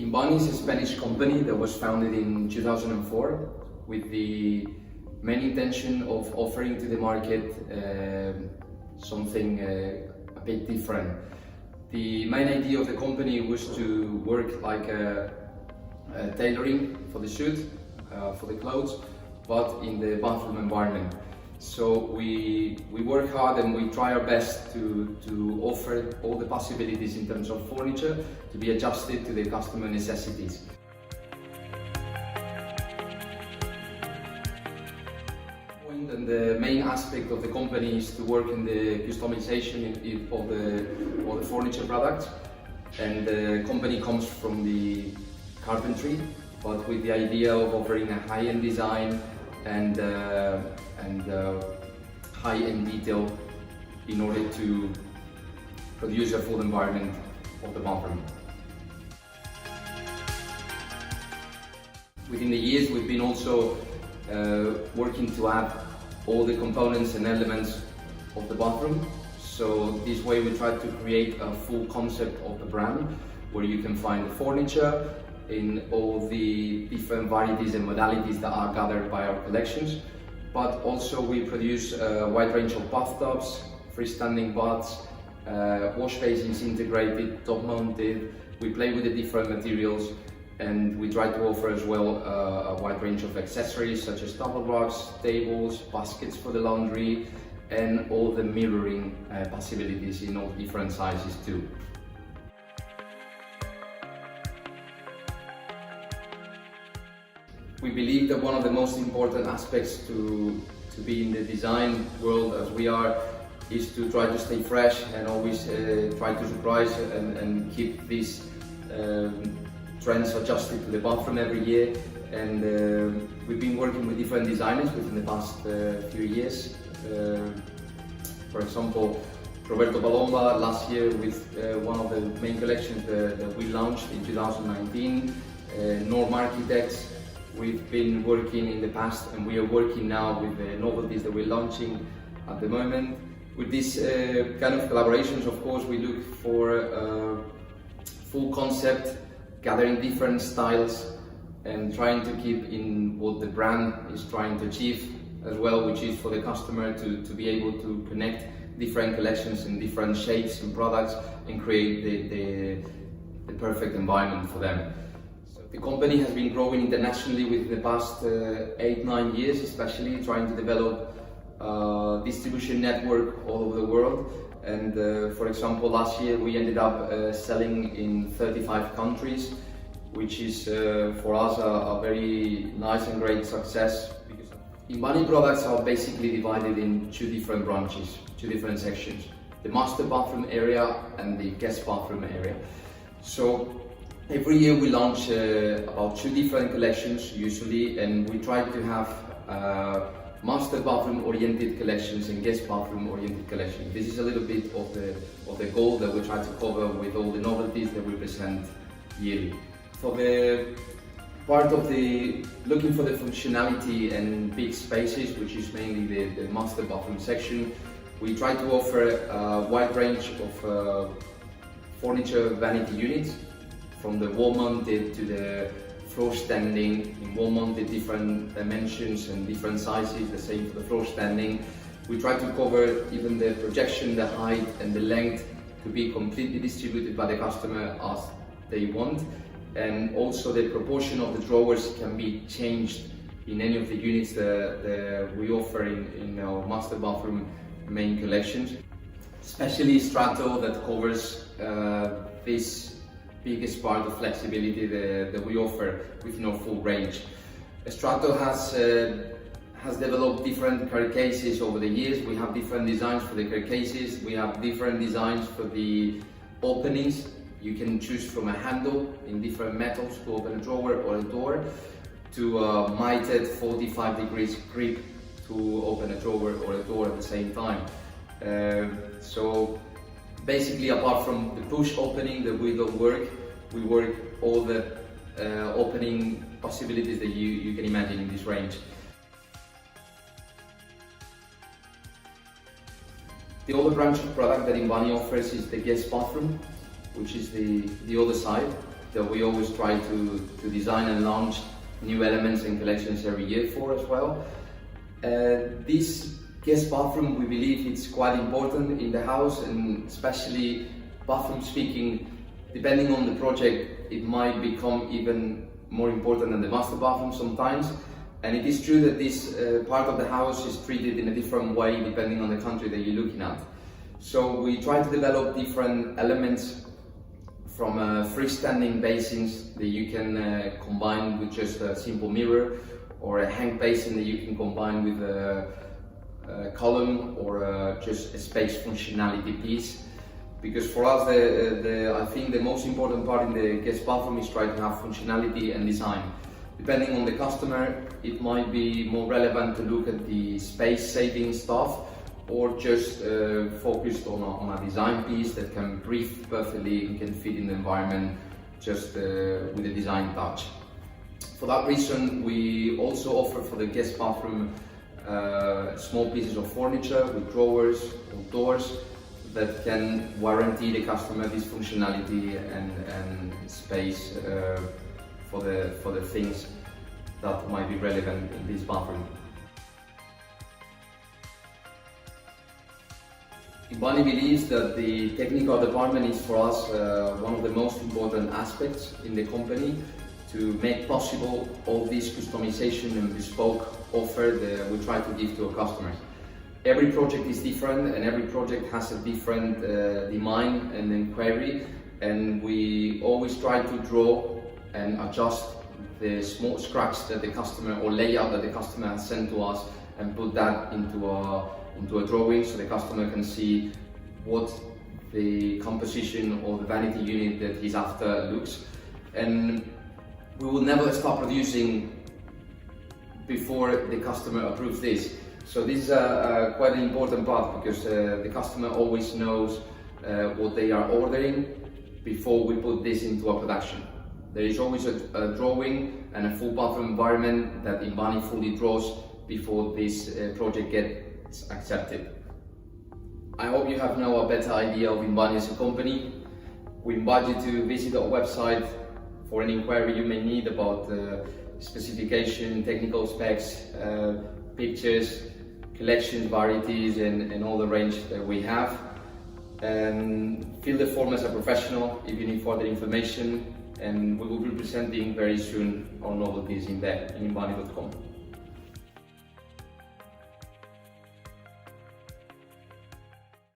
Inbani is a Spanish company that was founded in 2004 with the main intention of offering to the market something a bit different. The main idea of the company was to work like a tailoring for the suit, for the clothes, but in the bathroom environment. So we work hard and we try our best to offer all the possibilities in terms of furniture to be adjusted to the customer necessities. And the main aspect of the company is to work in the customization of the furniture products. And the company comes from the carpentry, but with the idea of offering a high-end design and high-end detail in order to produce a full environment of the bathroom. Within the years, we've been also working to add all the components and elements of the bathroom. So this way we try to create a full concept of the brand, where you can find the furniture in all the different varieties and modalities that are gathered by our collections. But also we produce a wide range of bathtubs, freestanding baths, wash basins integrated, top mounted. We play with the different materials, and we try to offer as well a wide range of accessories such as towel racks, tables, baskets for the laundry, and all the mirroring possibilities in all different sizes too. We believe that one of the most important aspects to be in the design world as we are is to try to stay fresh and always try to surprise and keep these trends adjusted to the bathroom every year. And we've been working with different designers within the past few years. For example, Roberto Palomba last year with one of the main collections that we launched in 2019, Norm Architects. We've been working in the past and we are working now with the novelties that we're launching at the moment. With these kind of collaborations, of course, we look for a full concept, gathering different styles and trying to keep in what the brand is trying to achieve as well, which is for the customer to be able to connect different collections in different shapes and products and create the perfect environment for them. The company has been growing internationally within the past 8-9 years, especially trying to develop a distribution network all over the world. And for example, last year we ended up selling in 35 countries, which is for us a very nice and great success. Inbani products are basically divided in two different branches, two different sections: the master bathroom area and the guest bathroom area. So every year we launch about 2 different collections usually, and we try to have master bathroom oriented collections and guest bathroom oriented collections. This is a little bit of the goal that we try to cover with all the novelties that we present yearly. For the part of the looking for the functionality and big spaces, which is mainly the master bathroom section, we try to offer a wide range of furniture vanity units, from the wall mounted to the floor standing. In wall mounted, different dimensions and different sizes, the same for the floor standing. We try to cover even the projection, the height and the length to be completely distributed by the customer as they want. And also the proportion of the drawers can be changed in any of the units that we offer in our master bathroom main collections. Especially Strato, that covers this biggest part of flexibility that we offer within our full range. Strato has developed different cases over the years. We have different designs for the cases. We have different designs for the openings. You can choose from a handle in different metals to open a drawer or a door, to a mitered 45 degrees grip to open a drawer or a door at the same time. So basically, apart from the push opening that we don't work, we work all the opening possibilities that you can imagine in this range. The other branch of product that Inbani offers is the guest bathroom, which is the other side. that we always try to design and launch new elements and collections every year for as well. This guest bathroom, we believe it's quite important in the house, and especially bathroom speaking, depending on the project, it might become even more important than the master bathroom sometimes. And it is true that this part of the house is treated in a different way depending on the country that you're looking at. So we try to develop different elements from freestanding basins that you can combine with just a simple mirror, or a hang basin that you can combine with a column, or just a space functionality piece. Because for us, I think the most important part in the guest bathroom is trying to have functionality and design. Depending on the customer, it might be more relevant to look at the space-saving stuff, or just focused on a design piece that can breathe perfectly and can fit in the environment just with a design touch. For that reason, we also offer for the guest bathroom small pieces of furniture with drawers or doors that can guarantee the customer this functionality and space for the things that might be relevant in this bathroom. Inbani believes that the technical department is for us one of the most important aspects in the company to make possible all this customization and bespoke offer that we try to give to our customers. Every project is different, and every project has a different demand and inquiry, and we always try to draw and adjust the small scratch that the customer, or layout that the customer has sent to us, and put that into a drawing so the customer can see what the composition or the vanity unit that he's after looks. And we will never stop producing before the customer approves this. So this is quite an important part, because the customer always knows what they are ordering before we put this into a production. There is always a drawing and a full bathroom environment that Inbani fully draws before this project gets accepted. I hope you have now a better idea of Inbani as a company. We invite you to visit our website for any inquiry you may need about specification, technical specs, pictures, collection varieties, and all the range that we have. And fill the form as a professional if you need further information, and we will be presenting very soon our novelties in Inbani.com.